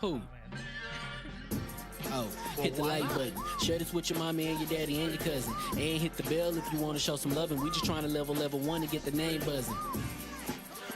Who? Oh, hit the like button. Share this with your mama and your daddy and your cousin. And hit the bell if you want to show some loving. We just trying to level 1 to get the name buzzing.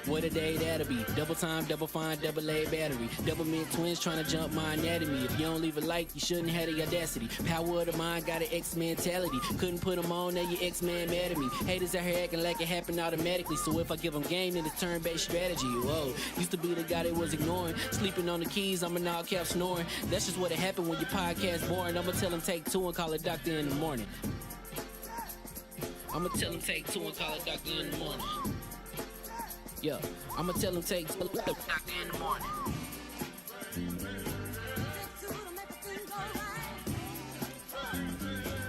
What a day that'll be. Double time, double fine, double A battery. Double mid twins trying to jump my anatomy. If you don't leave a like, you shouldn't have the audacity. Power of the mind got an X mentality. Couldn't put them on, now you X-Man mad at me. Haters out here acting like it happened automatically. So if I give them game, then it's turn-based strategy. Whoa, used to be the guy that was ignoring. Sleeping on the keys, I'm an all cap snoring. That's just what it happened when your podcast boring. I'ma tell him take 2 and call a doctor in the morning. I'ma tell him take 2 and call a doctor in the morning. Yeah, I'ma tell him take in the morning.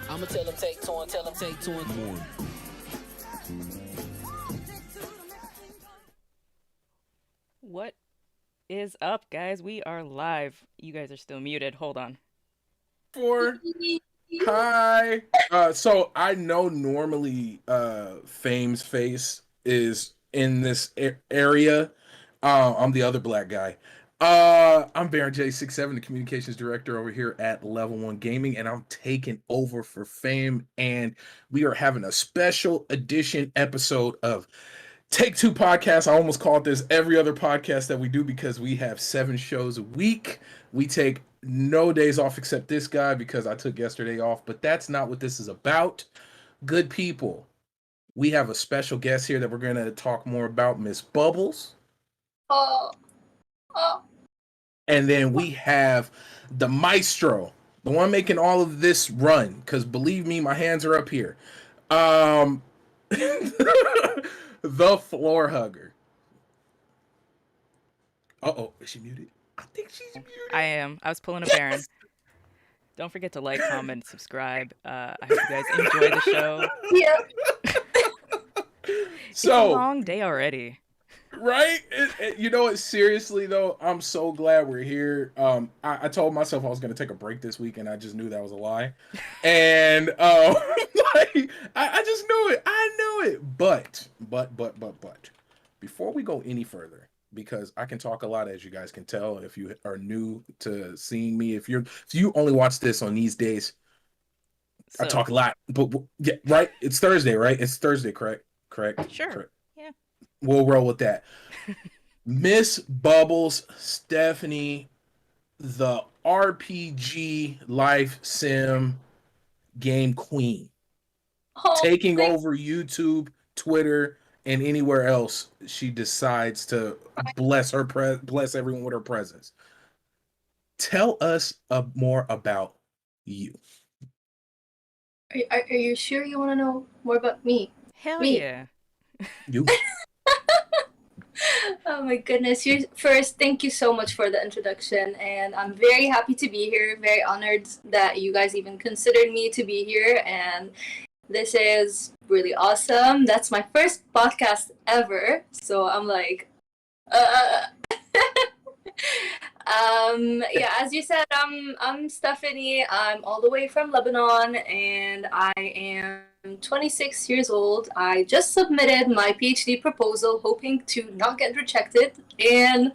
I'ma tell him take 2 and tell him take 2 in the morning. What is up, guys? We are live. You guys are still muted. Hold on. Hi. So I know normally Fame's face is in this area. I'm the other black guy. I'm Baron J67, the communications director over here at Level 1 Gaming, and I'm taking over for Fame, and we are having a special edition episode of Take Two Podcast. I almost call it this every other podcast that we do because we have 7 shows a week. We take no days off except this guy because I took yesterday off, but that's not what this is about. Good people, we have a special guest here that we're going to talk more about, Miss Bubbles. And then we have the maestro, the one making all of this run, because believe me, my hands are up here. The floor hugger. Uh-oh, is she muted? I think she's muted. I am. I was pulling a Baron. Don't forget to like, comment, subscribe. I hope you guys enjoy the show. Yeah. It's a long day already. Right? You know what? Seriously, though, I'm so glad we're here. I told myself I was going to take a break this week, and I just knew that was a lie. And like, I just knew it. I knew it. But, before we go any further, because I can talk a lot, as you guys can tell, if you are new to seeing me, if you only watch this on these days, I talk a lot. But yeah, right? It's Thursday, right? It's Thursday, correct? Sure. Correct. Yeah. We'll roll with that. Miss Bubbles Stephanie, the RPG life sim game queen, taking over YouTube, Twitter, and anywhere else she decides to bless everyone with her presence. Tell us more about you. Are you sure you want to know more about me? Hell Me. yeah. You. Oh my goodness. First, thank you so much for the introduction, and I'm very happy to be here, very honored that you guys even considered me to be here, and this is really awesome. That's my first podcast ever, so I'm like, yeah, as you said, I'm Stephanie. I'm all the way from Lebanon, and I am 26 years old. I just submitted my PhD proposal, hoping to not get rejected. And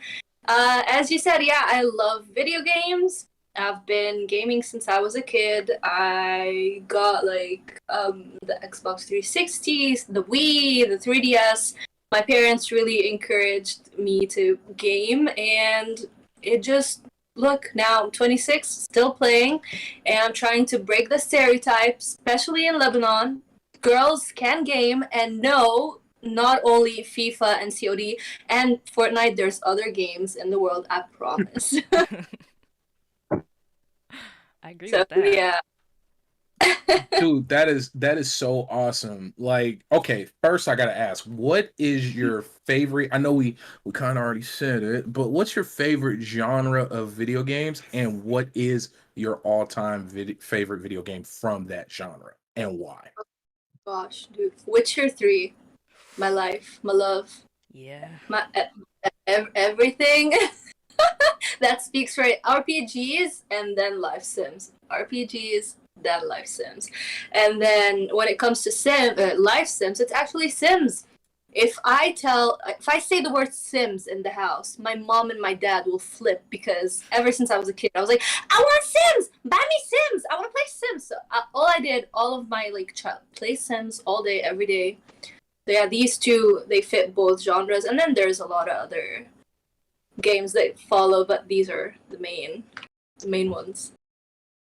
as you said, yeah, I love video games. I've been gaming since I was a kid. I got like the Xbox 360, the Wii, the 3DS. My parents really encouraged me to game, and it just, look, now I'm 26, still playing, and I'm trying to break the stereotypes, especially in Lebanon. Girls can game and know not only FIFA and COD and Fortnite, there's other games in the world, I promise. I agree with that. Yeah. Dude, that is so awesome. Like, okay, first I gotta ask, what is your favorite? I know we kind of already said it, but what's your favorite genre of video games, and what is your all-time favorite video game from that genre, and why? Gosh, dude, Witcher 3, my life, my love, Yeah. my everything. That speaks for it. RPGs and then life sims. RPGs, then life sims. And then when it comes to life sims, it's actually Sims. If I say the word Sims in the house, my mom and my dad will flip because ever since I was a kid, I was like, I want Sims, buy me Sims, I want to play Sims. So all of my child play Sims all day, every day. So yeah, these two they fit both genres, and then there's a lot of other games that follow, but these are the main ones.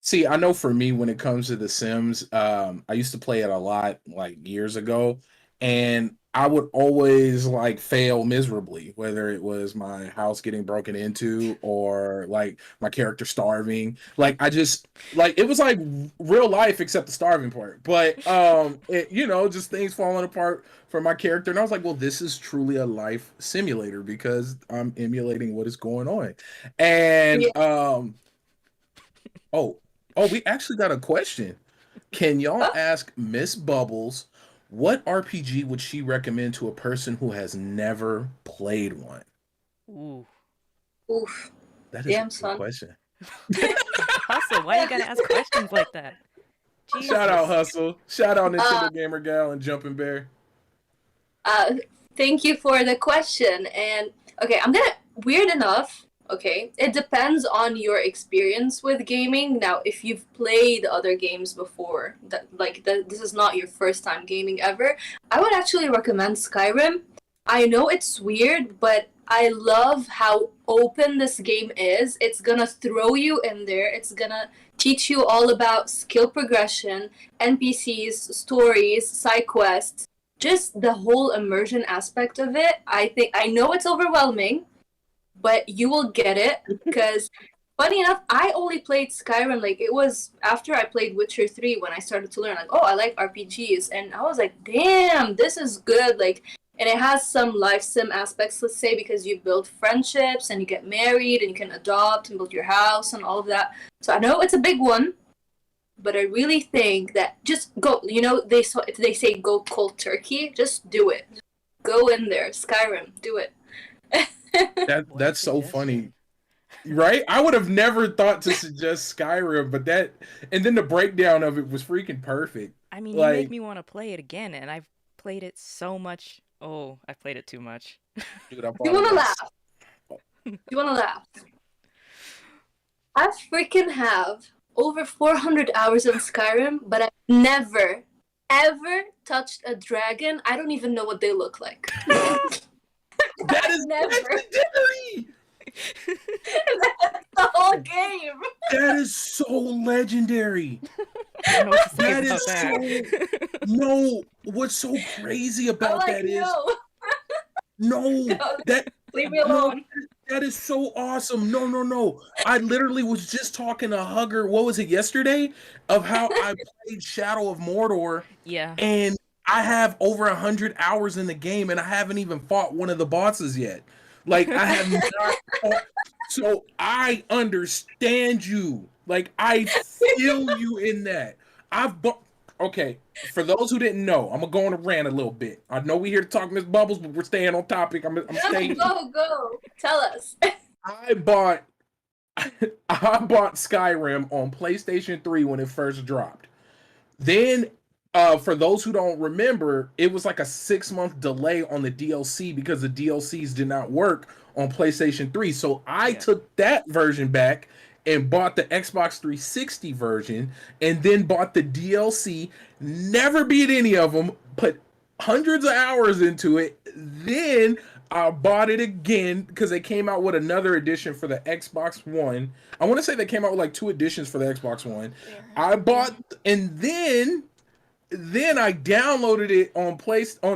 See, I know for me, when it comes to The Sims, I used to play it a lot like years ago, and I would always like fail miserably, whether it was my house getting broken into or like my character starving. Like I just like it was like real life except the starving part. But just things falling apart for my character, and I was like, well, this is truly a life simulator because I'm emulating what is going on. And Yeah. Oh, we actually got a question. Can y'all ask Miss Bubbles what RPG would she recommend to a person who has never played one? Ooh. Oof. That is a Damn, good son. question. Hustle, why you gotta ask questions like that? Shout out Jesus. Hustle. Shout out Nintendo Gamer Gal and Jumping Bear. Thank you for the question. And okay, weird enough. Okay, it depends on your experience with gaming. Now, if you've played other games before, this is not your first time gaming ever, I would actually recommend Skyrim. I know it's weird, but I love how open this game is. It's gonna throw you in there. It's gonna teach you all about skill progression, NPCs, stories, side quests, just the whole immersion aspect of it. I know it's overwhelming, but you will get it because funny enough, I only played Skyrim like it was after I played Witcher 3 when I started to learn like, oh, I like RPGs, and I was like, damn, this is good. Like, and it has some life sim aspects, let's say, because you build friendships and you get married and you can adopt and build your house and all of that. So I know it's a big one, but I really think that just go. If they say go cold turkey, just do it. Just go in there, Skyrim, do it. That's so funny. Right? I would have never thought to suggest Skyrim, but and then the breakdown of it was freaking perfect. I mean, you make Like, me want to play it again, and I've played it so much. Oh, I've played it too much. dude, I You bought it wanna like laugh? You wanna laugh? I freaking have over 400 hours on Skyrim, but I've never, ever touched a dragon. I don't even know what they look like. that is Never. legendary. That's the whole game. That is so legendary. I don't know what to say That about is that. No, what's so crazy I'm about like, that is no, that leave me alone. that is so awesome. No. I literally was just talking to Hugger, what was it, yesterday, of how I played Shadow of Mordor, Yeah. and I have over 100 hours in the game, and I haven't even fought one of the bosses yet. Like, I have not fought. So I understand you. Like, I feel you in that. Okay, for those who didn't know, I'm gonna go on a rant a little bit. I know we're here to talk Miss Bubbles, but we're staying on topic. I'm staying. Go. Tell us. I bought I bought Skyrim on PlayStation 3 when it first dropped. Then for those who don't remember, it was like a 6-month delay on the DLC because the DLCs did not work on PlayStation 3. So I took that version back and bought the Xbox 360 version and then bought the DLC. Never beat any of them, put hundreds of hours into it. Then I bought it again because they came out with another edition for the Xbox One. I want to say they came out with like 2 editions for the Xbox One. I bought, and then I downloaded it on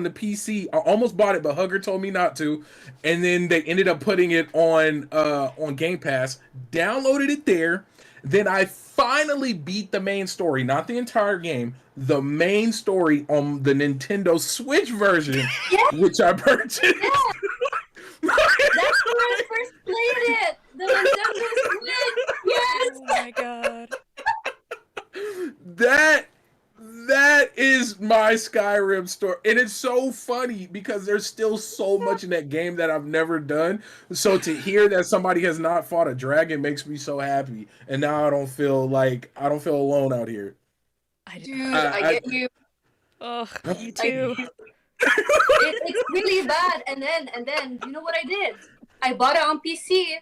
the PC. I almost bought it, but Hugger told me not to. And then they ended up putting it on Game Pass. Downloaded it there. Then I finally beat the main story, not the entire game, the main story on the Nintendo Switch version, which I purchased. Yeah. That's where I first played it. The Nintendo Switch. Yes. Oh my god. That is my Skyrim story. And it's so funny because there's still so much in that game that I've never done. So to hear that somebody has not fought a dragon makes me so happy. And now I don't feel alone out here. Dude, I get you. Oh, you too. It's really bad. And then you know what I did? I bought it on PC.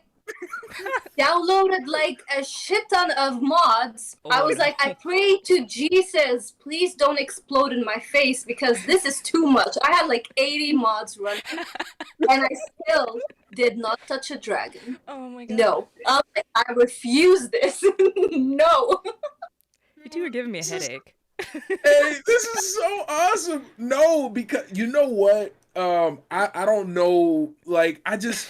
Downloaded like a shit ton of mods. I was like, I pray to Jesus, please don't explode in my face because this is too much. I had like 80 mods running, and I still did not touch a dragon. Oh my god. No, I refuse this. No. You two are giving me a headache. Hey, this is so awesome. No, because you know what? I don't know. Like, I just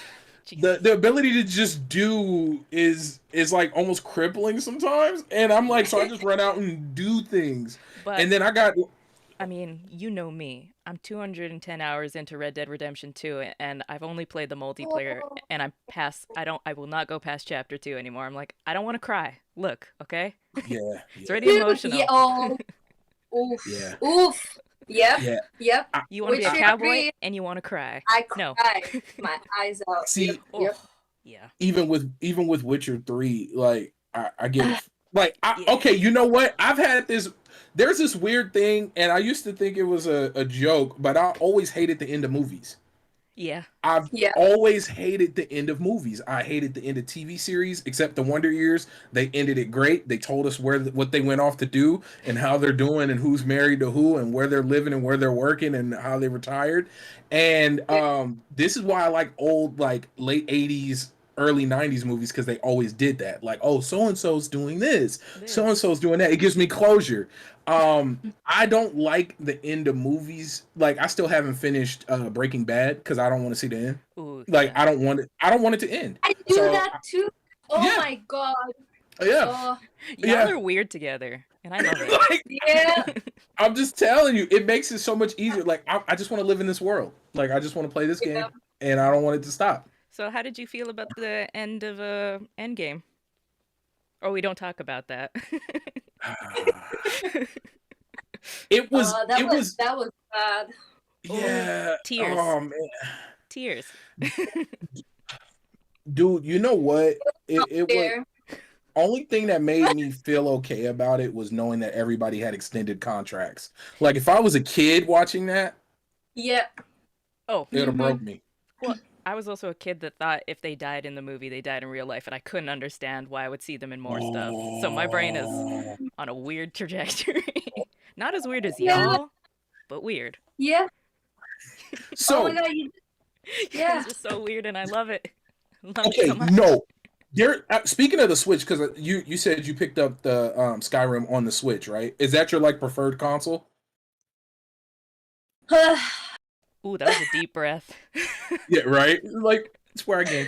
the ability to just do is like almost crippling sometimes, and I'm like, so I just run out and do things, and then I mean, you know me. I'm 210 hours into Red Dead Redemption 2, and I've only played the multiplayer, and I'm past. I will not go past chapter 2 anymore. I'm like, I don't want to cry. Look, okay? Yeah. It's already emotional. Yeah, oh, oof. Yeah. Oof. Yep. Yeah. Yep. You want to be a cowboy and you want to cry. I cry my eyes out. See, yep. Yeah. Even with Witcher 3, like I get like okay, you know what? There's this weird thing, and I used to think it was a joke, but I always hated the end of movies. Yeah. I've always hated the end of movies. I hated the end of TV series, except the Wonder Years. They ended it great. They told us what they went off to do and how they're doing and who's married to who and where they're living and where they're working and how they retired. And this is why I like old, like late 80s, early 90s movies, because they always did that. Like, oh, so-and-so's doing this. So-and-so's doing that. It gives me closure. I don't like the end of movies. Like, I still haven't finished Breaking Bad because I don't want to see the end. Ooh, like, I don't want it to end. I do that too. Oh my god. Yeah. Y'all are weird together, and I love it. Like, yeah. I'm just telling you, it makes it so much easier. Like, I just want to live in this world. Like, I just want to play this game, and I don't want it to stop. So, how did you feel about the end of Endgame? Or we don't talk about that. It was that was bad. Yeah. Tears. Oh man. Tears. Dude, you know what? It was only thing that made me feel okay about it was knowing that everybody had extended contracts. Like, if I was a kid watching that, yeah. Oh, it would have broke me. Well, I was also a kid that thought if they died in the movie, they died in real life, and I couldn't understand why I would see them in more stuff. So my brain is on a weird trajectory. Not as weird as y'all, but weird. Yeah. So, oh my God, you guys are so weird, and I love it. No. Speaking of the Switch, because you said you picked up the Skyrim on the Switch, right? Is that your like preferred console? Ooh, that was a deep breath. Yeah, right? Like, it's where I game.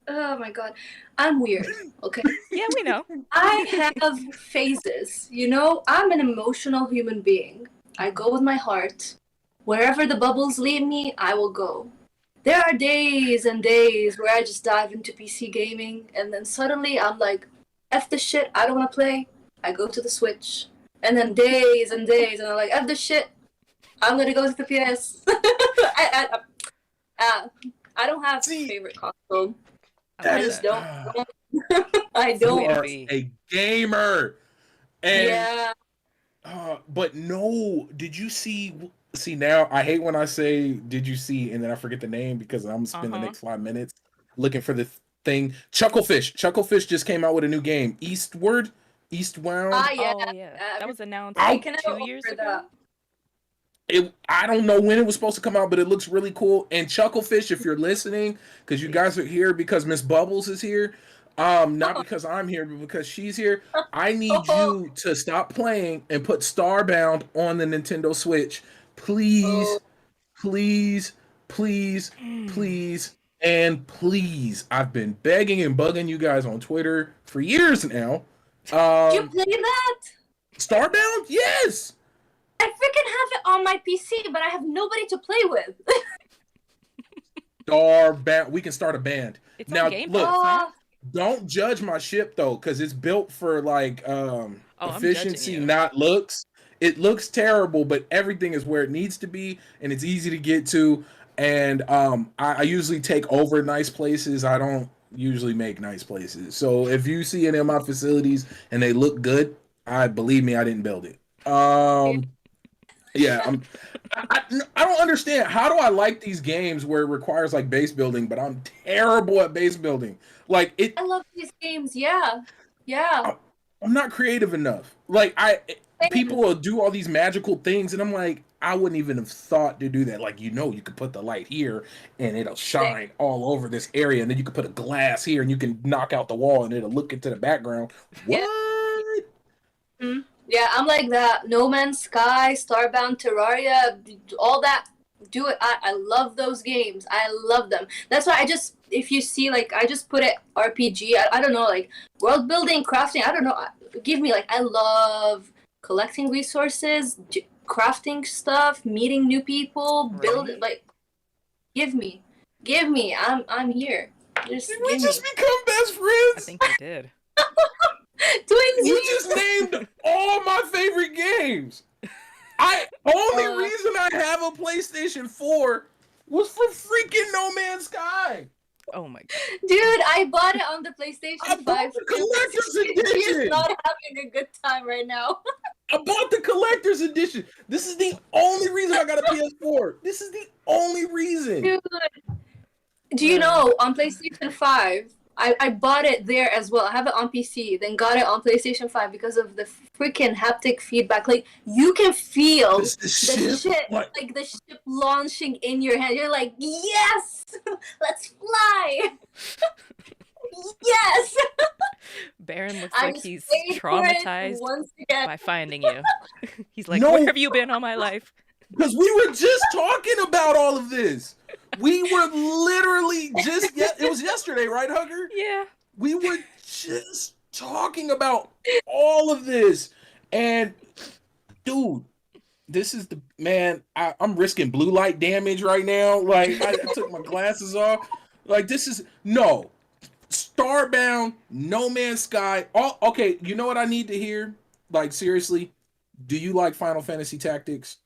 Oh my god. I'm weird, okay? Yeah, we know. I have phases, you know? I'm an emotional human being. I go with my heart. Wherever the bubbles lead me, I will go. There are days and days where I just dive into PC gaming, and then suddenly I'm like, F this shit, I don't want to play. I go to the Switch. And then days and days, and I'm like, F this shit, I'm gonna go to the PS. I don't have a favorite console. I just don't. I don't. You are a gamer. And, yeah. But no, did you see? See, now I hate when I say "did you see" and then I forget the name because I'm gonna spend the next 5 minutes looking for the thing. Chucklefish just came out with a new game, Eastwound. Yeah. Oh yeah, that was announced 2 years ago. I don't know when it was supposed to come out, but it looks really cool. And Chucklefish, if you're listening, because you guys are here because Miss Bubbles is here, not because I'm here, but because she's here. I need you to stop playing and put Starbound on the Nintendo Switch, please, please, please, please, and please. I've been begging and bugging you guys on Twitter for years now. Did you play that? Starbound? Yes. I freaking have it on my PC, but I have nobody to play with. Starbound. We can start a band. It's now, on Game look, Pass, don't judge my ship though, because it's built for like efficiency, not looks. It looks terrible, but everything is where it needs to be, and it's easy to get to. And I usually take over nice places. I don't usually make nice places. So if you see any of my facilities and they look good, believe me, I didn't build it. Yeah, I don't understand. How do I like these games where it requires like base building, but I'm terrible at base building? Like it, I love these games. Yeah. Yeah. I'm not creative enough. People will do all these magical things, and I'm like, I wouldn't even have thought to do that. Like, you could put the light here, and it'll shine all over this area, and then you could put a glass here, and you can knock out the wall, and it'll look into the background. Yeah. What? Yeah, I'm like that. No Man's Sky, Starbound, Terraria, all that. Do it. I love those games. I love them. That's why if you see, like, I just put it RPG. I don't know, like, world building, crafting. I don't know. Give me, like, I love collecting resources, crafting stuff, meeting new people, building, like, give me. I'm here. Did we just become best friends? I think we did. You just named all my favorite games. Only reason I have a PlayStation 4 was for freaking No Man's Sky. Oh my god. Dude, I bought it on the PlayStation 5. The collector's edition. She's not having a good time right now. I bought the collector's edition. This is the only reason I got a PS4. This is the only reason. Dude, do you know, on PlayStation 5, I bought it there as well. I have it on PC, then got it on PlayStation 5 because of the freaking haptic feedback. Like, you can feel the ship, like the ship launching in your hand. You're like, yes, let's fly. Yes. Baron looks like he's traumatized by finding you. He's like, no, where have you been all my life? Because we were just talking about all of this. We were literally it was yesterday, right, Hugger? Yeah. We were just talking about all of this. And, dude, this is I'm risking blue light damage right now. Like, I took my glasses off. Like, Starbound, No Man's Sky. Okay, you know what I need to hear? Like, seriously, do you like Final Fantasy Tactics?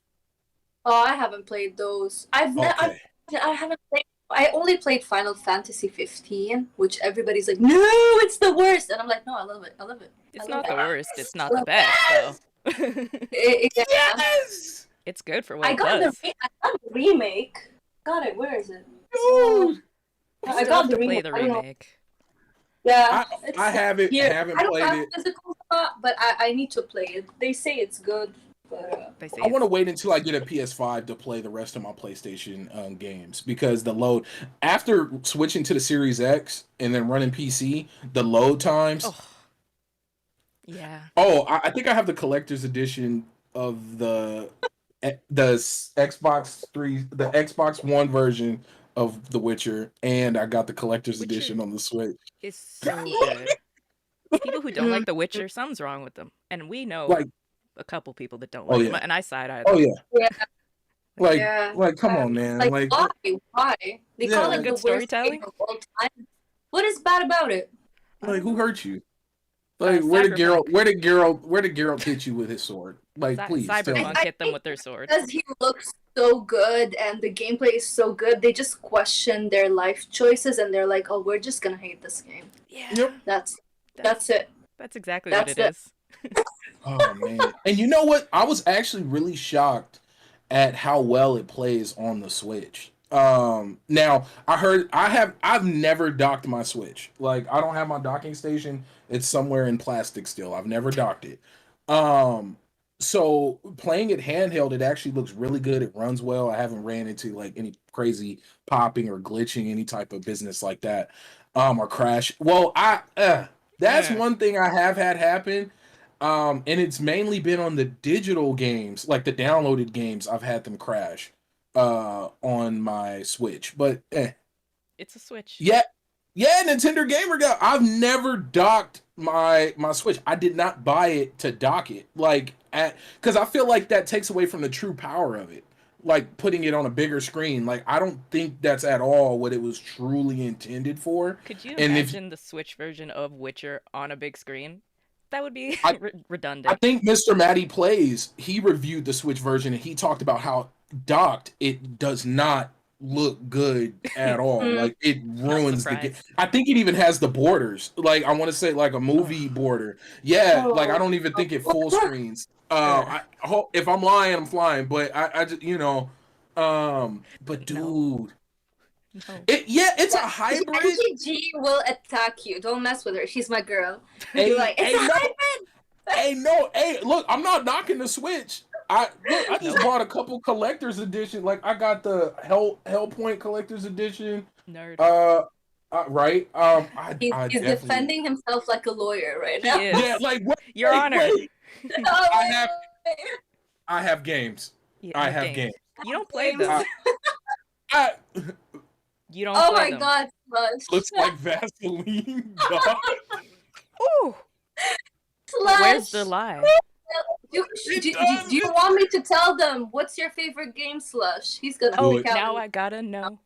Oh, I haven't played those. I haven't played. I only played Final Fantasy 15, which everybody's like, no, it's the worst, and I'm like, no, I love it. It's not the worst. It's not the best, though. Yes. It's good for what I got does. I got the remake. Got it. Where is it? Dude. I got the play remake. the remake. I haven't I haven't don't played have it. physical, but I need to play it. They say it's good. But, I want to wait until I get a PS5 to play the rest of my PlayStation games, because the load after switching to the Series X and then running PC, the load times. Oh. Yeah. Oh, I think I have the collector's edition of the Xbox 3, the Xbox One version of The Witcher, and I got the collector's edition on the Switch. It's so good. People who don't like The Witcher, something's wrong with them, and we know a couple people that don't like them, and I side-eye them. Oh yeah. Yeah. Like, come on, man. Like why? They call it good the worst game of all time. What is bad about it? Like, who hurt you? Like, where did Geralt hit you with his sword? Like, please. Cyberpunk hit them with their sword. Because he looks so good and the gameplay is so good, they just question their life choices and they're like, oh, we're just gonna hate this game. Yeah. Yep. That's it. That's exactly what it is. Oh man. And you know what? I was actually really shocked at how well it plays on the Switch. Now I've never docked my Switch. Like, I don't have my docking station. It's somewhere in plastic still. I've never docked it. So playing it handheld, it actually looks really good. It runs well. I haven't ran into like any crazy popping or glitching, any type of business like that, or crash. Well, that's one thing I have had happen. And it's mainly been on the digital games, like the downloaded games. I've had them crash on my Switch, but it's a Switch. Yeah, Nintendo Gamer Guy. I've never docked my Switch. I did not buy it to dock it, like, because I feel like that takes away from the true power of it. Like, putting it on a bigger screen. Like, I don't think that's at all what it was truly intended for. Could you imagine the Switch version of Witcher on a big screen? That would be redundant. I think Mr. Matty Plays, he reviewed the Switch version and he talked about how docked it does not look good at all. Like it ruins the game. surprised. I think it even has the borders. Like I want to say like a movie border. Yeah, like I don't even think it full screens. I hope if I'm lying, I'm flying. But I just but dude, No. it's a hybrid. MTG will attack you. Don't mess with her. She's my girl. Hey, You're like, it's hey, a no. hybrid. Hey, look, I'm not knocking the Switch. I just bought a couple collector's edition. Like I got the Hellpoint collector's edition. Nerd. Right. I He's definitely defending himself like a lawyer right He now. is. Yeah, like Your Honor. wait. Oh, I have- wait. I have games. You I have games. You don't play Games. them. I, You don't Oh play my them. god, Slush. looks like Vaseline. dog. Ooh. Slush. Where's the lie? Do you want me to tell them what's your favorite game, Slush? He's gonna Oh, freak out. now I gotta know.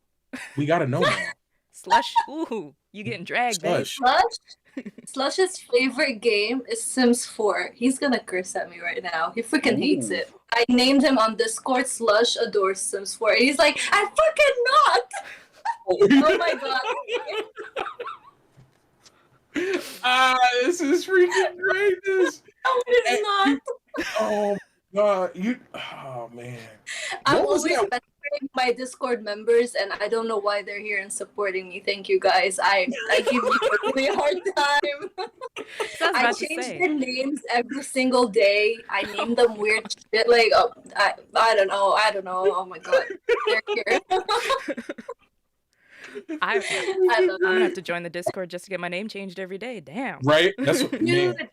We gotta know now. Slush. Ooh, you getting dragged, babe. Slush. Slush's favorite game is Sims 4. He's gonna curse at me right now. He freaking hates Ooh. it. I named him on Discord. Slush adores Sims 4. And he's like, I fucking not. Oh my god. This is freaking greatness. No, it is not. Oh god, oh man. I'm What was always that? mentoring my Discord members, and I don't know why they're here and supporting me. Thank you guys. I give you a really hard time. I was I about to change say. their names every single day. I name them weird shit like I don't know. Oh my god, they're here. I I love I'm gonna it. have to join the Discord just to get my name changed every day. Damn. Right? That's what man. Dude.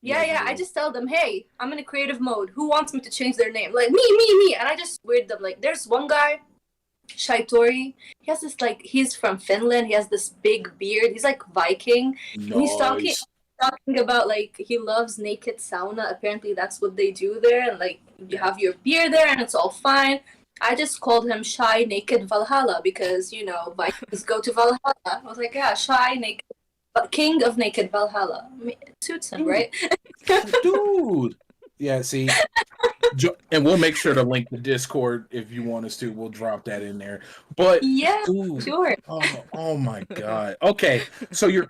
Yeah. Yeah. I just tell them, hey, I'm in a creative mode. Who wants me to change their name? Like me. And I just weird them. Like there's one guy, Shaitori. He has this he's from Finland. He has this big beard. He's like Viking. And he's talking about he loves naked sauna. Apparently that's what they do there. And you have your beer there and it's all fine. I just called him Shy Naked Valhalla because Vikings go to Valhalla. I was like, yeah, Shy Naked, King of Naked Valhalla. I mean, it suits him, right? Dude. Yeah, see. And we'll make sure to link the Discord if you want us to. We'll drop that in there. But Yeah, dude, sure. oh my god. Okay. So you're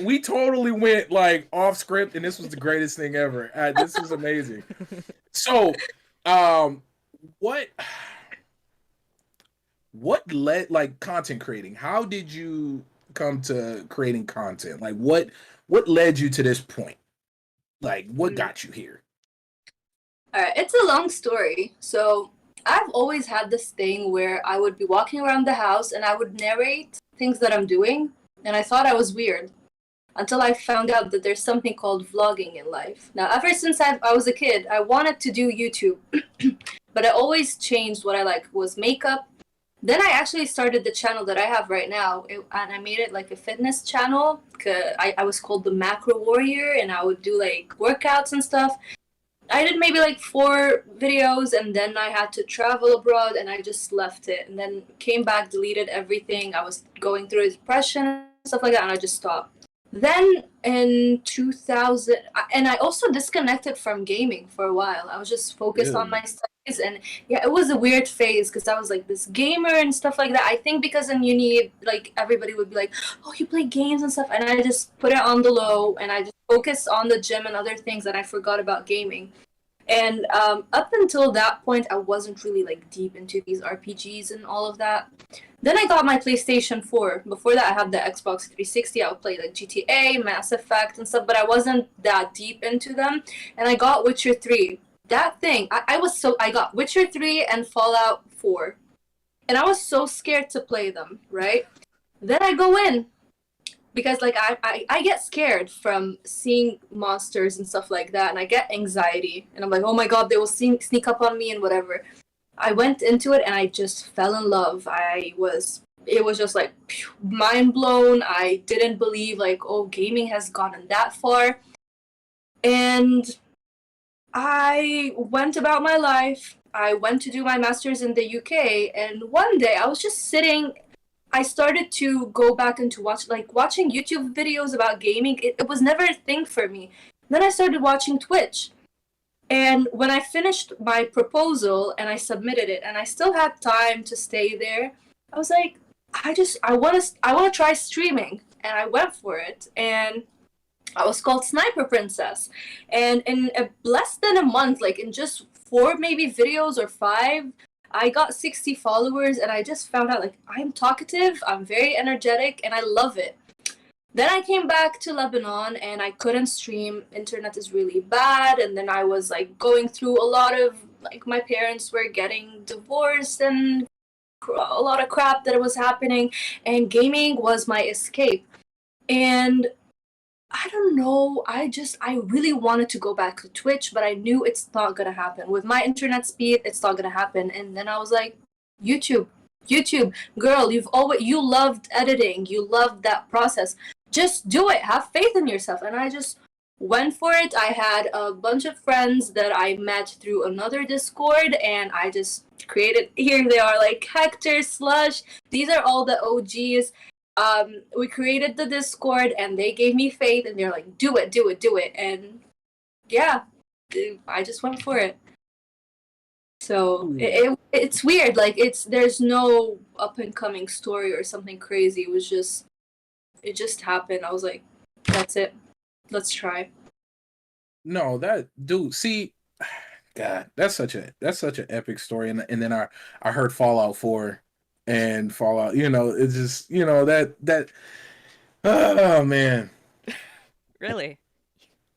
we totally went off script and this was the greatest thing ever. This is amazing. So what led content creating? How did you come to creating content? What led you to this point? What got you here? All right, it's a long story. So I've always had this thing where I would be walking around the house and I would narrate things that I'm doing, and I thought I was weird until I found out that there's something called vlogging in life. Now, ever since I was a kid, I wanted to do YouTube, but I always changed what I was makeup. Then I actually started the channel that I have right now, and I made it like a fitness channel. I was called the Macro Warrior, and I would do workouts and stuff. I did maybe 4 videos, and then I had to travel abroad, and I just left it, and then came back, deleted everything. I was going through a depression and stuff like that, and I just stopped. Then in 2000, and I also disconnected from gaming for a while. I was just focused on my studies, and yeah, it was a weird phase because I was this gamer and stuff like that. I think because in uni, everybody would be like, oh, you play games and stuff, and I just put it on the low, and I just focused on the gym and other things, and I forgot about gaming. And up until that point, I wasn't really deep into these RPGs and all of that. Then I got my PlayStation 4. Before that, I had the Xbox 360. I would play GTA, Mass Effect, and stuff, but I wasn't that deep into them. And I got Witcher 3. That thing, I got Witcher 3 and Fallout 4. And I was so scared to play them, right? Then I go in. Because I get scared from seeing monsters and stuff like that, and I get anxiety, and I'm like, oh my god, they will sneak up on me and whatever. I went into it and I just fell in love. It was just mind blown. I didn't believe oh, gaming has gotten that far. And I went about my life. I went to do my master's in the UK, and one day I was just sitting. I started to go back into watching YouTube videos about gaming. It was never a thing for me. Then I started watching Twitch. And when I finished my proposal and I submitted it, and I still had time to stay there, I was like, I want to try streaming, and I went for it. And I was called Sniper Princess, and in less than a month, like in just 4 maybe videos or 5, I got 60 followers, and I just found out like I'm talkative, I'm very energetic, and I love it. Then I came back to Lebanon and I couldn't stream. Internet is really bad. And then I was like going through a lot of, like, my parents were getting divorced and a lot of crap that was happening. And gaming was my escape. And I don't know. I really wanted to go back to Twitch, but I knew it's not going to happen. With my internet speed, it's not going to happen. And then I was like, YouTube. YouTube, girl, you loved editing. You loved that process. Just do it. Have faith in yourself. And I just went for it. I had a bunch of friends that I met through another Discord, and I just created. Here they are, like Hector, Slush. These are all the OGs. We created the Discord, and they gave me faith, and they're like, do it, do it, do it. And yeah, I just went for it. So it's weird. Like there's no up and coming story or something crazy. It just happened. I was like, that's it. Let's try. No, that dude. See, God, that's such an epic story. And then I heard Fallout 4 and Fallout. It's just that. Oh man. Really?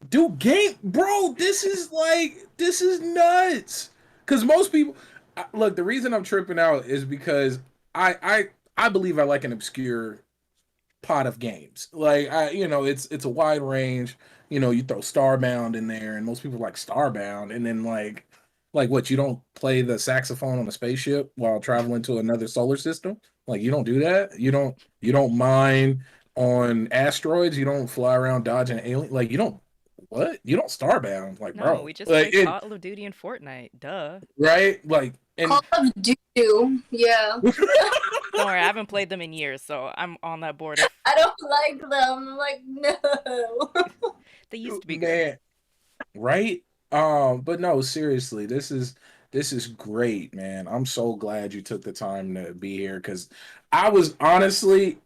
Dude, bro. This is nuts. Because most people, look, the reason I'm tripping out is because I believe I like an obscure pot of games. Like it's a wide range. You throw Starbound in there, and most people like Starbound, and then like what, you don't play the saxophone on a spaceship while traveling to another solar system? Like you don't do that? You don't mine on asteroids? You don't fly around dodging aliens? Like you don't what? You don't Starbound, like, No, bro. we just Like play Call of Duty and Fortnite. Duh. right? Like, and Call of Duty, yeah. Don't worry, I haven't played them in years, so I'm on that board. I don't like them. I'm like, no. They used to be man, right? But no, seriously, this is great, man. I'm so glad you took the time to be here, because I was honestly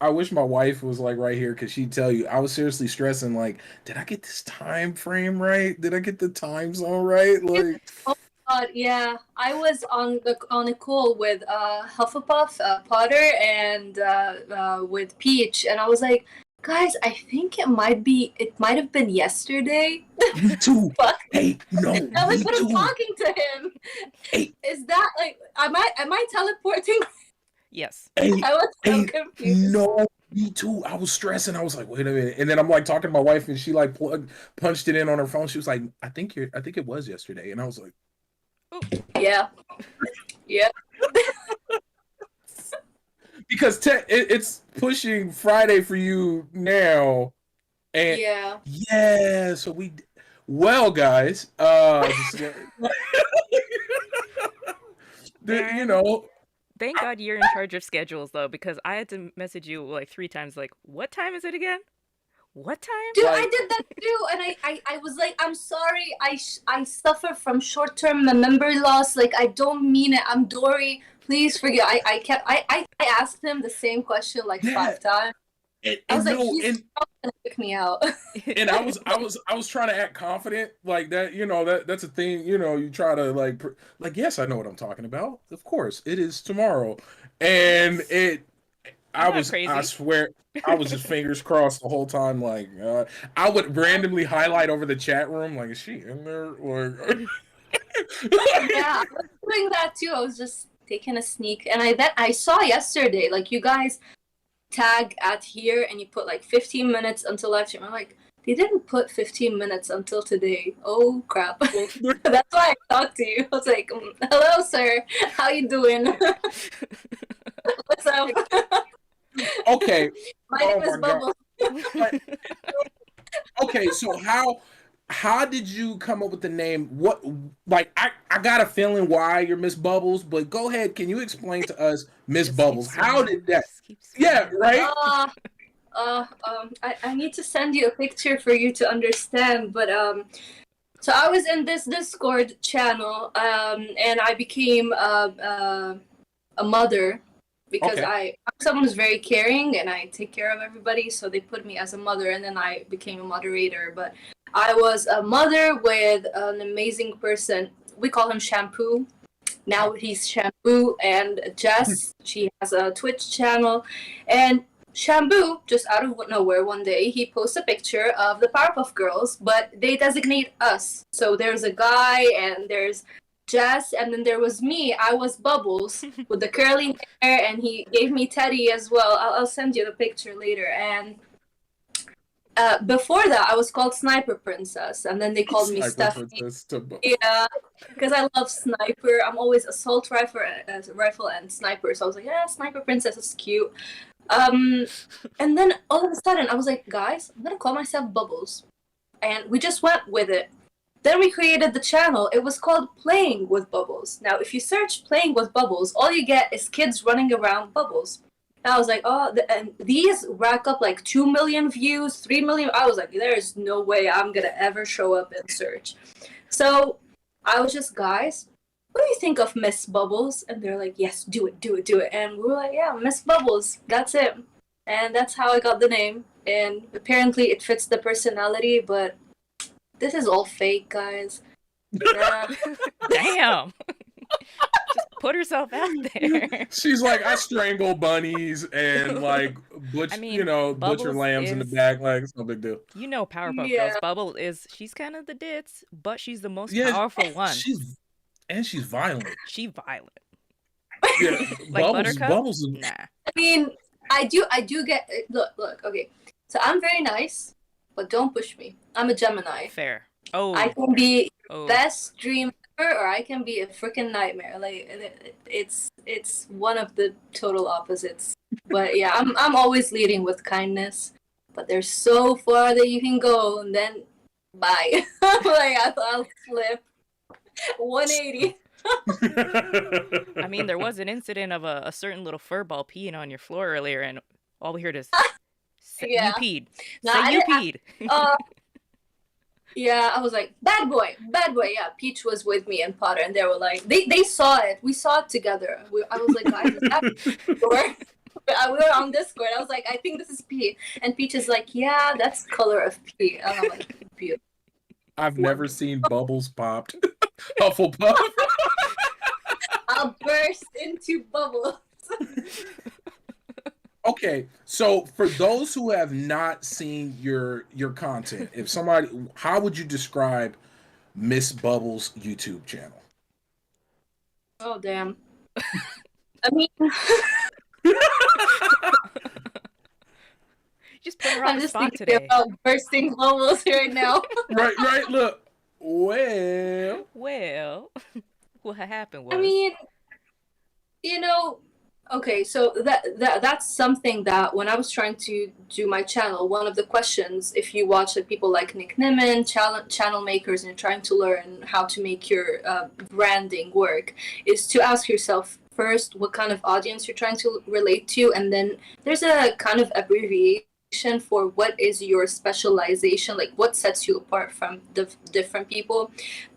I wish my wife was like right here, because she'd tell you I was seriously stressing, like, did I get this time frame right? Did I get the time zone right? Like, Oh God, yeah. I was on a call with Hufflepuff, Potter, and with Peach, and I was like, guys, I think it might have been yesterday. me too. Fuck. Hey, no, I was me sort of too. talking to him. Hey. Is that like am I teleporting? Yes. Hey, I was so hey, confused. no, me too. I was stressing. I was like, wait a minute. And then I'm like talking to my wife, and she like punched it in on her phone. She was like, I think it was yesterday. And I was like, Yeah. Yeah. because it's pushing Friday for you now. And Yeah. so well, guys, Thank God you're in charge of schedules, though, because I had to message you like 3 times, like, what time is it again? What time? Dude, I did that too, and I was like, I'm sorry, I suffer from short-term memory loss. Like, I don't mean it. I'm Dory. Please forgive. I asked him the same question like 5 times. I was like, he's gonna kick me out. And I was trying to act confident, like that. That's a thing. You try to like, yes, I know what I'm talking about. Of course, it is tomorrow, and I swear, I was just fingers crossed the whole time. Like, I would randomly highlight over the chat room, like, is she in there? Or Yeah, I was doing that too. I was just taking a sneak, and I saw yesterday, like, you guys tag at here, and you put like 15 minutes until live stream. I'm like, they didn't put 15 minutes until today. Oh crap! That's why I talked to you. I was like, hello, sir. How you doing? What's up? Okay. My name is Bubble. Okay, so how did you come up with the name? What, like, I got a feeling why you're Miss Bubbles, but go ahead. Can you explain to us, Miss Bubbles? How did that? Yeah, right. I need to send you a picture for you to understand, but So I was in this Discord channel, and I became a mother because I'm someone who's very caring and I take care of everybody. So they put me as a mother, and then I became a moderator. But I was a mother with an amazing person. We call him Shampoo. Now he's Shampoo, and Jess, she has a Twitch channel, and Shampoo, just out of nowhere one day, he posts a picture of the Powerpuff Girls, but they designate us. So there's a guy, and there's Jess, and then there was me. I was Bubbles with the curly hair, and he gave me Teddy as well. I'll send you the picture later. And before that, I was called Sniper Princess, and then they called me Stephanie. Yeah, because I love Sniper. I'm always assault rifle and sniper. So I was like, yeah, Sniper Princess is cute. And then all of a sudden, I was like, guys, I'm gonna call myself Bubbles, and we just went with it. Then we created the channel. It was called Playing with Bubbles. Now, if you search Playing with Bubbles, all you get is kids running around Bubbles. And I was like, oh, and these rack up like 2 million views, 3 million. I was like, there's no way I'm going to ever show up in search. So I was just, guys, what do you think of Miss Bubbles? And they're like, yes, do it, do it, do it. And we were like, yeah, Miss Bubbles, that's it. And that's how I got the name. And apparently it fits the personality, but this is all fake, guys. Yeah. Damn. Just put herself out there. She's like, I strangle bunnies and like butcher lambs in the back. Like, it's no big deal. You know, Powerpuff Girls. Bubble she's kind of the ditz, but she's the most powerful one. She's violent. She's violent. Yeah, like Bubbles. Nah. I mean, I do get look. Okay, so I'm very nice, but don't push me. I'm a Gemini. Fair. Oh. I can be best dream ever, or I can be a freaking nightmare. Like it's one of the total opposites. But yeah, I'm always leading with kindness. But there's so far that you can go, and then bye. Like I'll flip 180. I mean, there was an incident of a certain little furball peeing on your floor earlier, and all we heard is, you peed. You peed. Yeah, I was like, bad boy. Yeah, Peach was with me and Potter, and they were like, they saw it. We saw it together. I was like, guys, is that Discord? We were on Discord. I was like, I think this is pee. And Peach is like, yeah, that's color of pee. And I'm like, beautiful. I've never seen bubbles popped. Hufflepuff. I'll burst into bubbles. Okay, so for those who have not seen your content, how would you describe Miss Bubbles' YouTube channel? Oh damn! I mean, just put her on the spot today. I'm just thinking about bursting bubbles right now. Right. Look, well, what happened was. I mean, okay, so that's something that when I was trying to do my channel, one of the questions, if you watch people like Nick Nimmin, channel makers, and you're trying to learn how to make your branding work, is to ask yourself first what kind of audience you're trying to relate to, and then there's a kind of abbreviation for what is your specialization, like what sets you apart from the different people.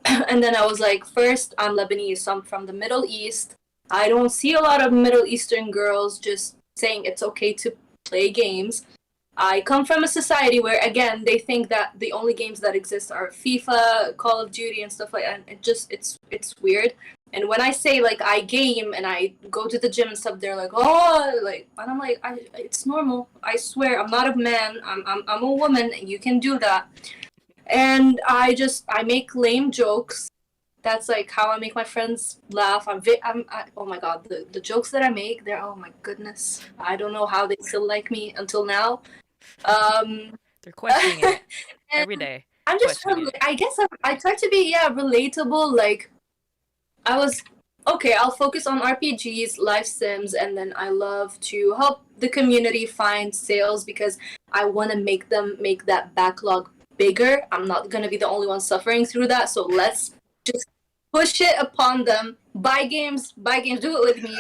And then I was like, first, I'm Lebanese, so I'm from the Middle East. I don't see a lot of Middle Eastern girls just saying it's okay to play games. I come from a society where, again, they think that the only games that exist are FIFA, Call of Duty, and stuff like that. And it's weird. And when I say, like, I game and I go to the gym and stuff, they're like, oh, like, and I'm like, it's normal. I swear, I'm not a man. I'm a woman. You can do that. And I make lame jokes. That's like how I make my friends laugh. Oh my god, the jokes that I make, oh my goodness. I don't know how they still like me until now. They're questioning it every day. I'm just, I guess I try to be, relatable. Like, I'll focus on RPGs, life sims, and then I love to help the community find sales because I want to make them make that backlog bigger. I'm not going to be the only one suffering through that, so let's just push it upon them. Buy games, do it with me.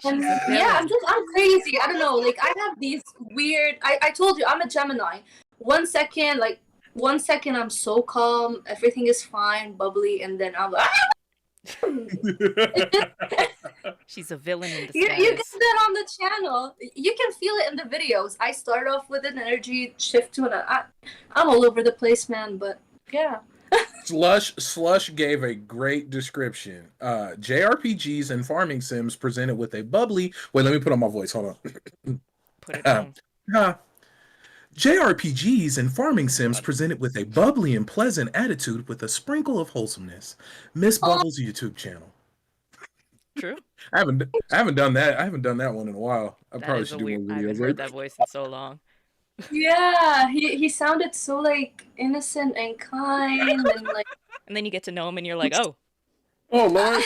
And I'm crazy. I don't know. Like, I have these weird, I told you, I'm a Gemini. 1 second, like, one second I'm so calm, everything is fine, bubbly, and then I'm like, She's a villain in you get disguise. that on the channel. You can feel it in the videos. I start off with an energy, shift to I'm all over the place, man. But yeah. Slush gave a great description. JRPGs and farming sims presented with a bubbly. Wait, let me put on my voice. Hold on. Put it on. JRPGs and farming sims presented with a bubbly and pleasant attitude with a sprinkle of wholesomeness. Miss Bubble's YouTube channel. True. I haven't done that. I haven't done that one in a while. I That probably is should a do weird. more I haven't videos. heard that voice in so long. Yeah, he sounded so like innocent and kind and like. And then you get to know him, and you're like, oh. Oh Lord.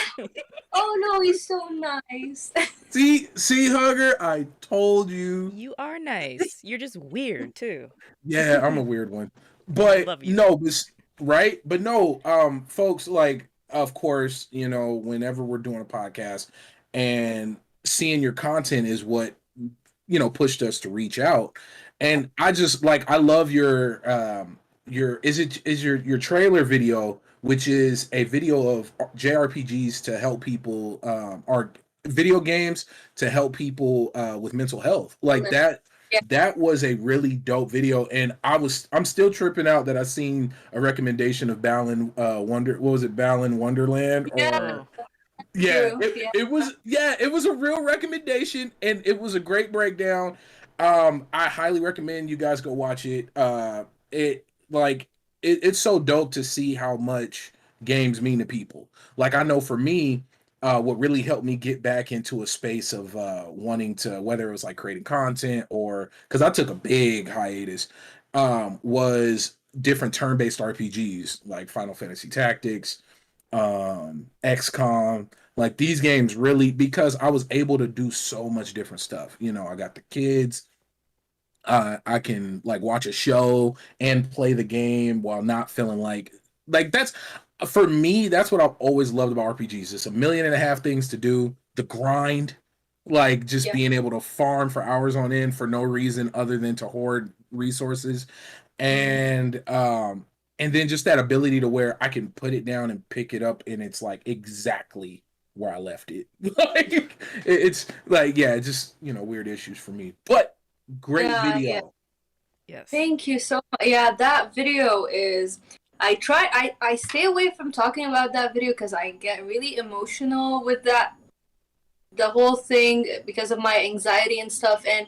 Oh no, he's so nice. See, Hugger, I told you. You are nice. You're just weird too. Yeah, I'm a weird one. Love But you. no, right? But no, folks, like, of course, you know, whenever we're doing a podcast and seeing your content is what, you know, pushed us to reach out. And I just like, I love your your trailer video, which is a video of JRPGs to help people, or video games to help people with mental health. Like that. Yeah. That was a really dope video, and I'm still tripping out that I seen a recommendation of Ballon Ballon Wonderland? Yeah. Yeah, True, it was a real recommendation, and it was a great breakdown. I highly recommend you guys go watch it. It's so dope to see how much games mean to people. Like, I know for me, what really helped me get back into a space of wanting to, whether it was like creating content or because I took a big hiatus, was different turn-based RPGs like Final Fantasy Tactics, XCOM. Like, these games really, because I was able to do so much different stuff. You know, I got the kids. I can like watch a show and play the game while not feeling like that's, for me, that's what I've always loved about RPGs. It's 1.5 million things to do. The grind, like just being able to farm for hours on end for no reason other than to hoard resources, and then just that ability to where I can put it down and pick it up and it's like exactly where I left it. Like, it's like, yeah, just, you know, weird issues for me, but great video. Yeah. Yes. Thank you so much. Yeah, that video is. I stay away from talking about that video because I get really emotional with that, the whole thing, because of my anxiety and stuff. And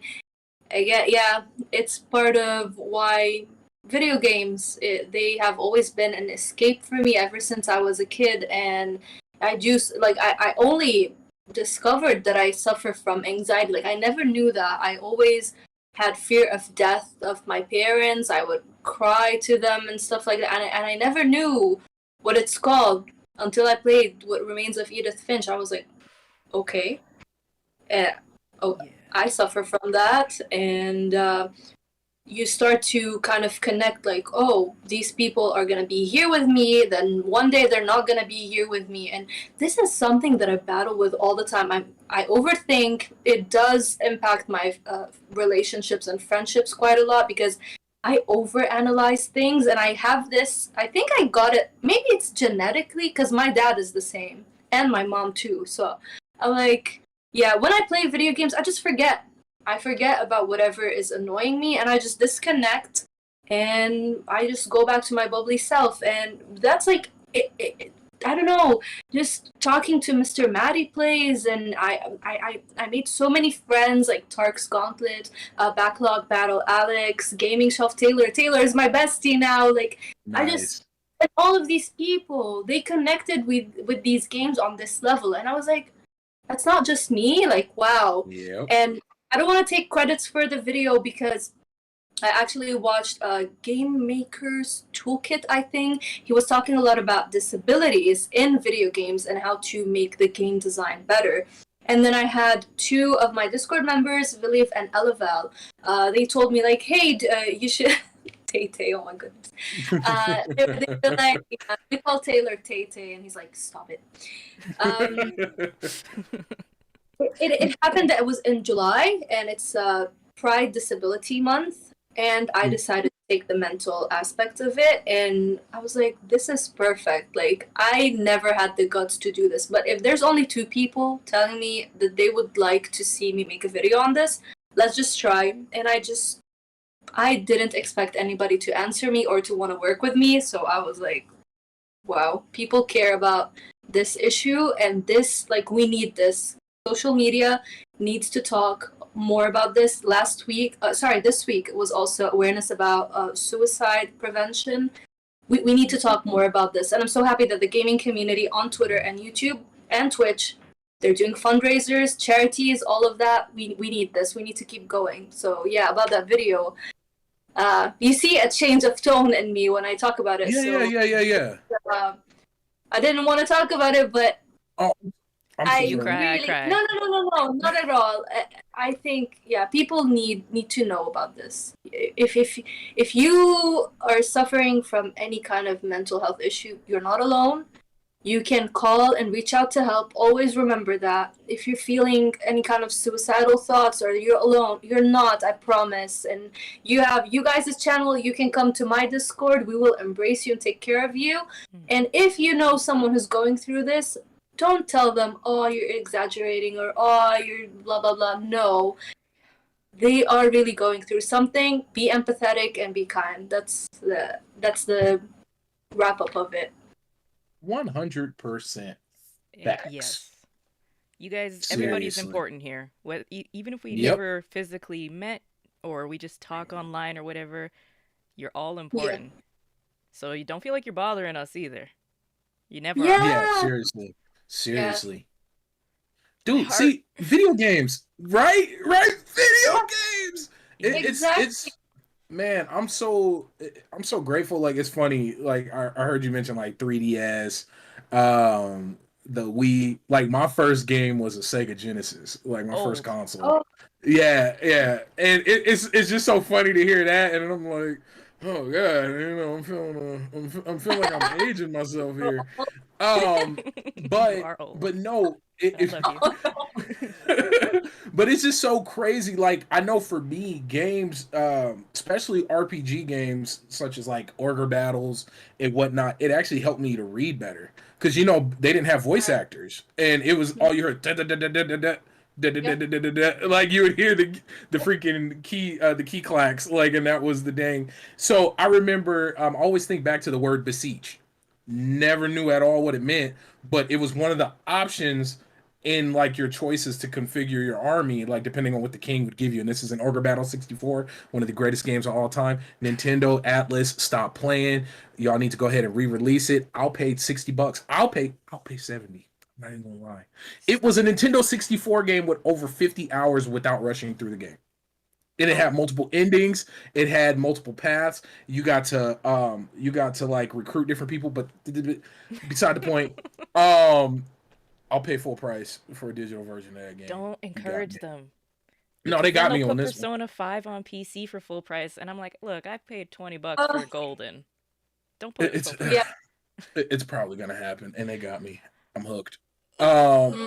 it's part of why video games, they have always been an escape for me ever since I was a kid. And I only discovered that I suffer from anxiety. Like, I never knew that. I always had fear of death of my parents. I would cry to them and stuff like that, and I never knew what it's called until I played What Remains of Edith Finch. I was like, okay, I suffer from that. And you start to kind of connect, like, oh, these people are gonna be here with me, then one day they're not gonna be here with me. And this is something that I battle with all the time. I overthink. It does impact my relationships and friendships quite a lot because I overanalyze things. And I have this, I think I got it, maybe it's genetically, because my dad is the same and my mom too. So I'm like, yeah, when I play video games, I just forget. I forget about whatever is annoying me, and I just disconnect, and I just go back to my bubbly self. And that's like, I don't know, just talking to Mr. Matty Plays, and I made so many friends, like Tark's Gauntlet, Backlog Battle Alex, Gaming Shelf Taylor. Taylor is my bestie now. Like, Nice. and all of these people, they connected with these games on this level, and I was like, that's not just me. Like, wow. Yep. And I don't want to take credits for the video because I actually watched Game Maker's Toolkit, I think. He was talking a lot about disabilities in video games and how to make the game design better. And then I had two of my Discord members, Viliv and LVL. They told me, like, hey, you should... Tay-Tay, oh my goodness. They were like, yeah, we call Taylor Tay-Tay, and he's like, stop it. It happened that it was in July, and it's Pride Disability Month. and I decided to take the mental aspect of it, and I was like, this is perfect. Like, I never had the guts to do this, but if there's only 2 people telling me that they would like to see me make a video on this, let's just try. And I didn't expect anybody to answer me or to want to work with me, so I was like, wow, people care about this issue, and this, like, we need this. Social media needs to talk more about this. This week was also awareness about suicide prevention. We need to talk more about this, and I'm so happy that the gaming community on Twitter and YouTube and Twitch, they're doing fundraisers, charities, all of that. We need this. We need to keep going. So yeah, about that video, you see a change of tone in me when I talk about it. Yeah. I didn't want to talk about it, but Oh, I'm so You sorry. cry, I cry. No, not at all. I think, yeah, people need to know about this. If you are suffering from any kind of mental health issue, you're not alone. You can call and reach out to help. Always remember that. If you're feeling any kind of suicidal thoughts or you're alone, you're not, I promise. And you have you guys' channel, you can come to my Discord. We will embrace you and take care of you. And if you know someone who's going through this, don't tell them, oh, you're exaggerating, or oh, you're blah, blah, blah. No. They are really going through something. Be empathetic and be kind. That's the wrap up of it. 100% facts. Yes. You guys, everybody's Seriously. important here. Even if we Yep. never physically met or we just talk online or whatever, you're all important. So you don't feel like you're bothering us either. You never are. Yeah, seriously. Dude, see, video games, right? Video games. It's man, I'm so grateful. Like, it's funny. Like, I heard you mention like 3DS, the Wii. Like, my first game was a Sega Genesis, like my first console. Oh. Yeah, and it's just so funny to hear that, and I'm like, oh god, you know, I'm feeling like I'm aging myself here. But no, but it's just so crazy. Like, I know for me, games, especially RPG games such as like Order Battles and whatnot, it actually helped me to read better because, you know, they didn't have voice actors, and it was all you heard. Like, you would hear the freaking key, the key clacks, like, and that was the dang. So I remember, I always think back to the word beseech. Never knew at all what it meant, but it was one of the options in like your choices to configure your army, like depending on what the king would give you. And this is an Ogre Battle 64, one of the greatest games of all time. Nintendo, Atlas, stop playing. Y'all need to go ahead and re-release it. I'll pay $60. I'll pay 70. I'm not even gonna lie. It was a Nintendo 64 game with over 50 hours without rushing through the game. And it had multiple endings. It had multiple paths. You got to like recruit different people. But beside the point, I'll pay full price for a digital version of that game. Don't encourage them. No, they got me on this Persona 5 on PC for full price, and I'm like, look, I paid $20 for Golden. Don't put it full price. It's probably gonna happen, and they got me. I'm hooked. I'm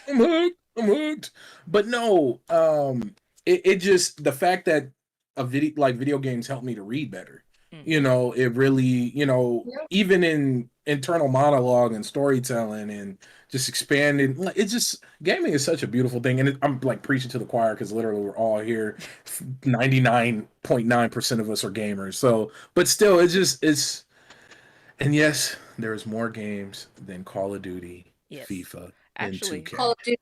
hooked. But no, it just, the fact that video games helped me to read better. You know, it really, you know, even in internal monologue and storytelling and just expanding, like, it's just, gaming is such a beautiful thing. And I'm like preaching to the choir because literally we're all here. 99.9% of us are gamers. So, but still, and yes, there's more games than Call of Duty, FIFA, actually, and 2K. Call of Duty,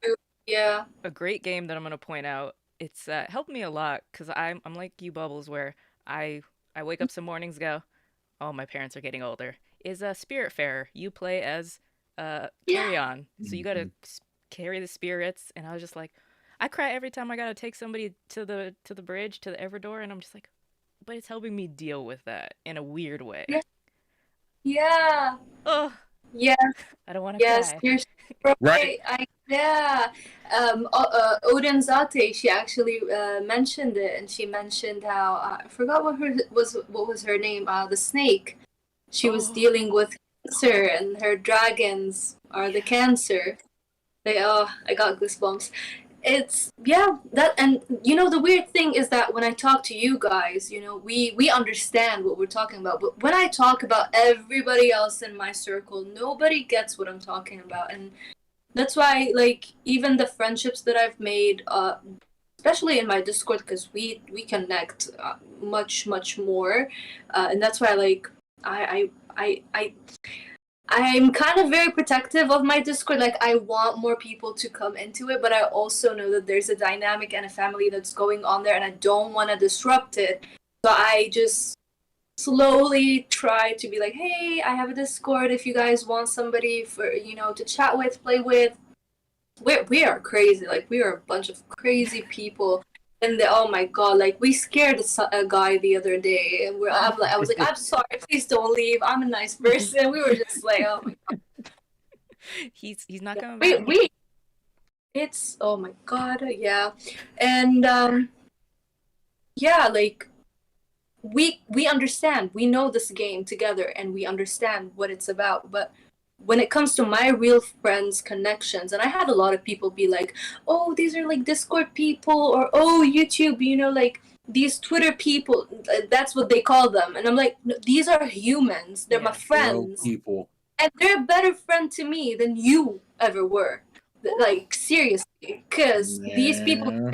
yeah. A great game that I'm going to point out, it's helped me a lot because I'm like you, Bubbles, where I wake up some mornings, go, oh, my parents are getting older, is a Spiritfarer. You play as Carry-On. So you got to carry the spirits. And I was just like, I cry every time I got to take somebody to the bridge, to the Everdor. And I'm just like, but it's helping me deal with that in a weird way. Yeah. Oh. Yeah. I don't want to cry. Yes, you're right. Odin Zate, she actually mentioned it, and she mentioned how I forgot what was her name. The snake. She was dealing with cancer, and her dragons are the cancer. I got goosebumps. it's that. And the weird thing is that when I talk to you guys, we understand what we're talking about, but when I talk about everybody else in my circle, nobody gets what I'm talking about. And that's why, like, even the friendships that I've made, especially in my Discord, because we connect much more, and that's why, like, I'm kind of very protective of my Discord. Like, I want more people to come into it, but I also know that there's a dynamic and a family that's going on there, and I don't want to disrupt it. So I just slowly try to be like, hey, I have a Discord. If you guys want somebody for to chat with, play with, we are crazy. Like, we are a bunch of crazy people. And oh my god, like, we scared a guy the other day, and I was like, I'm sorry, please don't leave. I'm a nice person. We were just like, oh my god. He's not coming back. It's oh my god, yeah, and yeah, like we understand. We know this game together, and we understand what it's about, but when it comes to my real friends connections, and I had a lot of people be like, oh, these are like Discord people, or oh, YouTube, like these Twitter people, that's what they call them. And I'm like, no, these are humans. They're my friends. People. And they're a better friend to me than you ever were. Like, seriously, because these people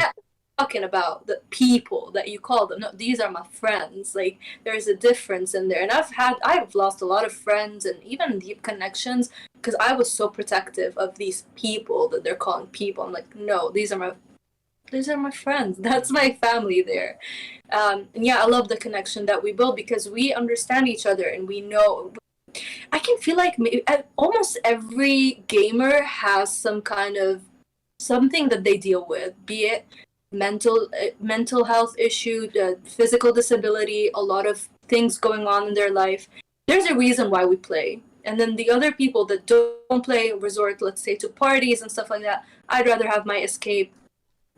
talking about the people that you call them. No, these are my friends. Like, there's a difference in there. And I've lost a lot of friends and even deep connections because I was so protective of these people that they're calling people. I'm like, no, these are my friends. That's my family there. And yeah, I love the connection that we build because we understand each other and we know. I can feel like almost every gamer has some kind of something that they deal with, be it mental health issue, physical disability, a lot of things going on in their life. There's a reason why we play. And then the other people that don't play resort, let's say, to parties and stuff like that, I'd rather have my escape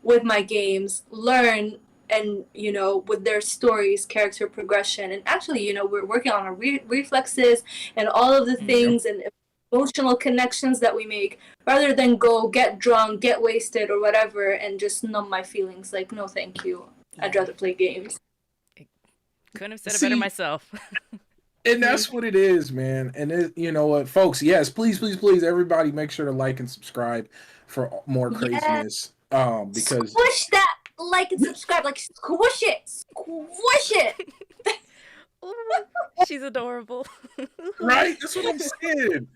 with my games, learn, and with their stories, character progression, and actually we're working on our reflexes and all of the things and emotional connections that we make, rather than go get drunk, get wasted, or whatever, and just numb my feelings. Like, no, thank you. I'd rather play games. Couldn't have said it better myself. And that's what it is, man. And you know what, folks? Yes, please, everybody, make sure to like and subscribe for more craziness. Because squish that like and subscribe, like squish it. She's adorable. Right? That's what I'm saying.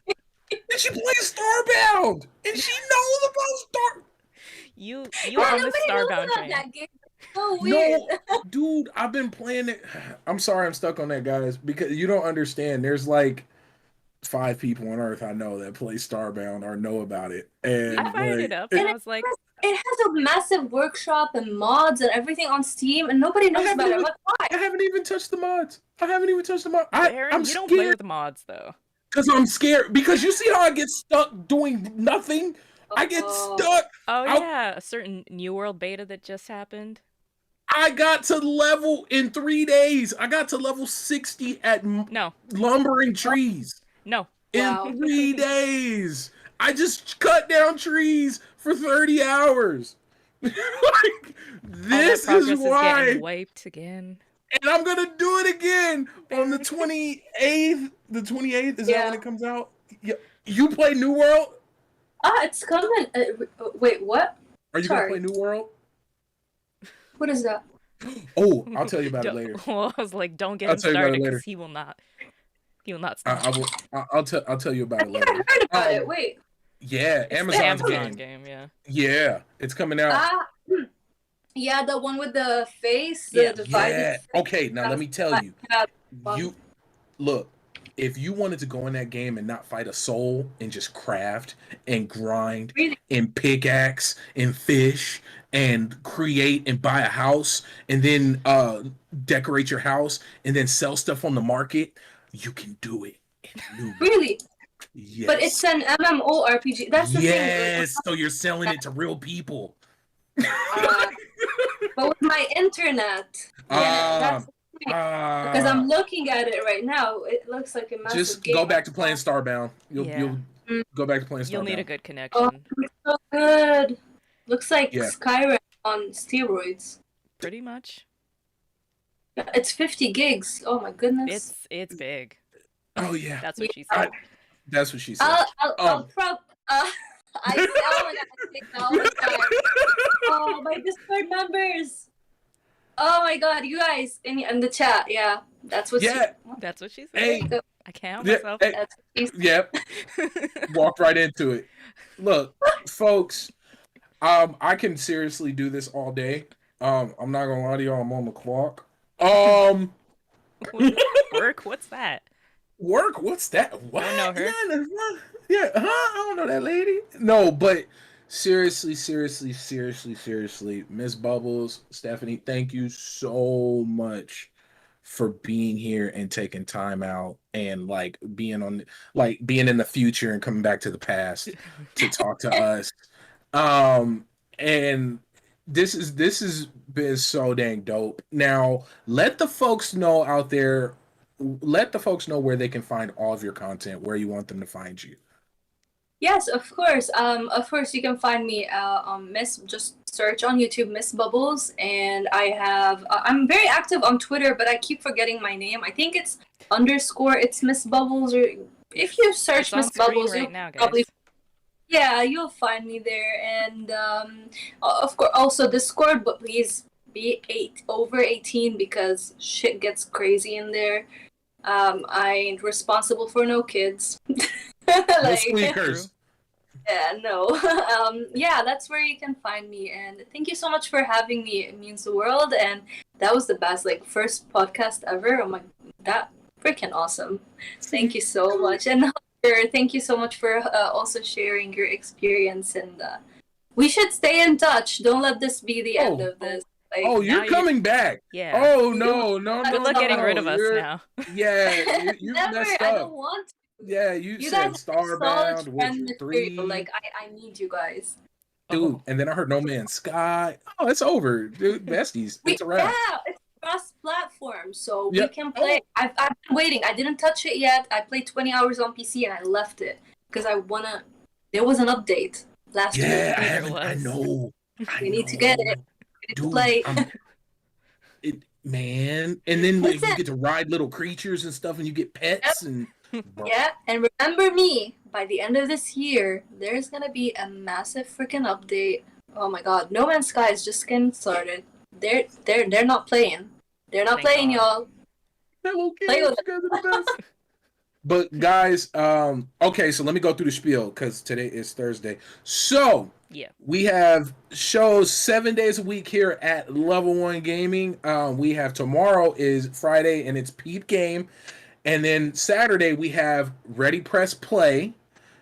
And she plays Starbound, and she knows about Star. You on the Starbound train. That game. So weird. No, dude, I've been playing it. I'm sorry, I'm stuck on that, guys, because you don't understand. There's like 5 people on Earth I know that play Starbound or know about it, and I fired it up, and I was like, it has a massive workshop and mods and everything on Steam, and nobody knows about it. Like, why? I haven't even touched the mods. I'm Aaron, you scared. don't play with mods though. Because I'm scared. Because you see how I get stuck doing nothing? I get stuck. Oh, yeah. A certain New World beta that just happened. I got to level in 3 days. I got to level 60 at lumbering trees. No. In 3 days. I just cut down trees for 30 hours. Like, this is why. Is getting wiped again. And I'm going to do it again on the 28th. The 28th? Is that when it comes out? Yeah. You play New World? It's coming. Wait, what? Are you going to play New World? What is that? Oh, I'll tell you about it later. Well, I was like, don't get him started because he will not stop. I'll tell you about it later. I heard about it. Wait. Yeah, it's Amazon game. Yeah. Yeah, it's coming out. Yeah, the one with the face. Yeah. Okay, now let me tell you. You look. If you wanted to go in that game and not fight a soul and just craft and grind and pickaxe and fish and create and buy a house and then decorate your house and then sell stuff on the market, you can do it. Really? Yes. But it's an MMORPG. That's the thing. Yes, so you're selling it to real people. But with my internet, that's because I'm looking at it right now. It looks like a massive just game. go back to playing Starbound. You'll go back to playing Starbound. You'll need a good connection. Oh, it's so good. Looks like Yeah. Skyrim on steroids. Pretty much. It's 50 gigs. Oh my goodness. It's big. Oh yeah, That's what she Yeah. said. that's what she said. I'll I say, oh my god, I say that all the time. Oh, my Discord members. Oh my god, you guys in the chat, yeah. That's what Yeah. That's what she said. Hey. I can't help Yeah, myself. hey, That's what she said. yep. Walked right into it. Look, folks, I can seriously do this all day. I'm not gonna lie to y'all, I'm on the clock. Work? What's that? Work? What's that? What? Don't know her. Yeah, huh? I don't know that lady. No, but seriously, Miss Bubbles, Stephanie, thank you so much for being here and taking time out and like being in the future and coming back to the past to talk to us. And this has been so dang dope. Now, let the folks know out there, let the folks know where they can find all of your content, where you want them to find you. Yes, of course. Of course, you can find me on Miss. Just search on YouTube, Miss Bubbles, and I have. I'm very active on Twitter, but I keep forgetting my name. I think it's _ It's Miss Bubbles, or if you search It's on Miss screen Bubbles, right you'll now, guys. probably. Yeah, you'll find me there, and of course, also Discord, but please be over 18 because shit gets crazy in there. I ain't responsible for no kids. No squeakers. Yeah, no. Yeah, that's where you can find me. And thank you so much for having me. It means the world. And that was the best, first podcast ever. Oh my, that freaking awesome. Thank you so much. And Hunter, thank you so much for also sharing your experience. And we should stay in touch. Don't let this be the end of this. Oh, you're coming back. Yeah. Oh, no. Good luck getting rid of us now. Yeah, you Never, messed I up. don't want to. Yeah, you You said guys are solid Starbound, friend Witcher material. 3. I need you guys. Dude, and then I heard No Man's Sky. Oh, it's over. Dude, besties. It's a wrap. Yeah, it's cross-platform, so Yep. we can play. Oh. I've been waiting. I didn't touch it yet. I played 20 hours on PC and I left it because there was an update last Yeah, week. I haven't. was. I know. We need to get it. We need to Dude, play. man. And then like, you Listen. get to ride little creatures and stuff, and you get pets and. Yeah, and remember me, by the end of this year, there's gonna be a massive freaking update. Oh my god, No Man's Sky is just getting started. They're not playing. They're not Thank playing, God. y'all. Okay, Play you with guys are the best. But guys, okay, so let me go through the spiel because today is Thursday. So Yeah. we have shows 7 days a week here at Level 1 Gaming. We have tomorrow is Friday and it's Peep Game. And then Saturday we have Ready Press Play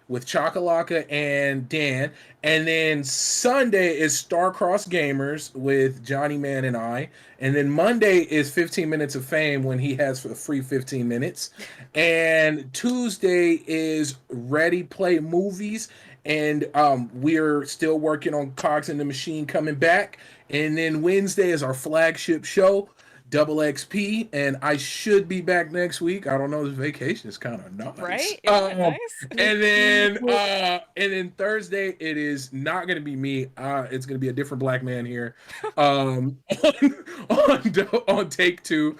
with Chakalaka and Dan. And then Sunday is Starcross Gamers with Johnny Man and I. And then Monday is 15 Minutes of Fame when he has for the free 15 minutes. And Tuesday is Ready Play Movies. And we're still working on Cogs in the Machine coming back. And then Wednesday is our flagship show, Double XP, and I should be back next week. I don't know. This vacation is kind of nice, Right? Isn't it nice? And then Thursday it is not going to be me. It's going to be a different black man here, on Take Two.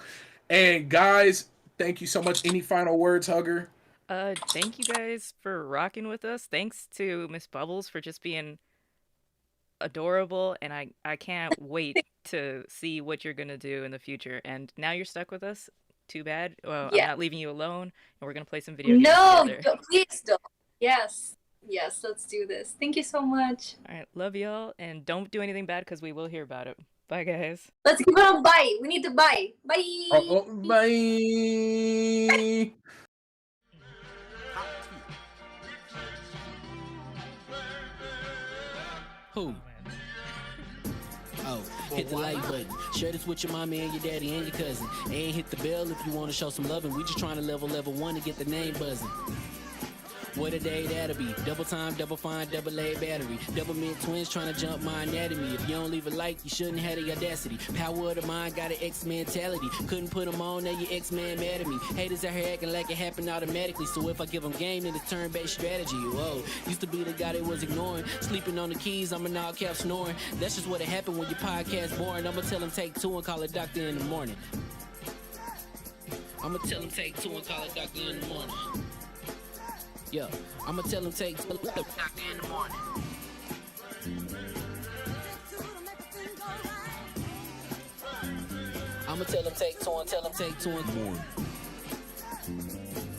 And guys, thank you so much. Any final words, Hugger? Thank you guys for rocking with us. Thanks to Miss Bubbles for just being adorable, and I can't wait to see what you're gonna do in the future. And now you're stuck with us. Too bad. Well, Yeah. I'm not leaving you alone, and we're gonna play some video games No, together. please don't. Yes, let's do this. Thank you so much. All right, love y'all, and don't do anything bad because we will hear about it. Bye, guys. Let's give it a bye. We need to buy. Bye. Bye. Who? Oh, hit the like button. Share this with your mommy and your daddy and your cousin. And hit the bell if you want to show some loving. We just trying to level 1 to get the name buzzing. What a day that'll be. Double time, double fine, double A battery. Double mid twins trying to jump my anatomy. If you don't leave a like, you shouldn't have the audacity. Power of the mind, got an X mentality. Couldn't put them on, now you X-Man mad at me. Haters out here acting like it happened automatically. So if I give them game, then it's turn-based strategy. Whoa, used to be the guy that was ignoring. Sleeping on the keys, I'm an all cap snoring. That's just what happened when your podcast boring. I'ma tell him take 2 and call a doctor in the morning. I'ma tell him take 2 and call a doctor in the morning. Yeah, I'ma tell him take 2 and call a doctor in the morning. I'ma tell him take 2 and tell him take 2 and morning.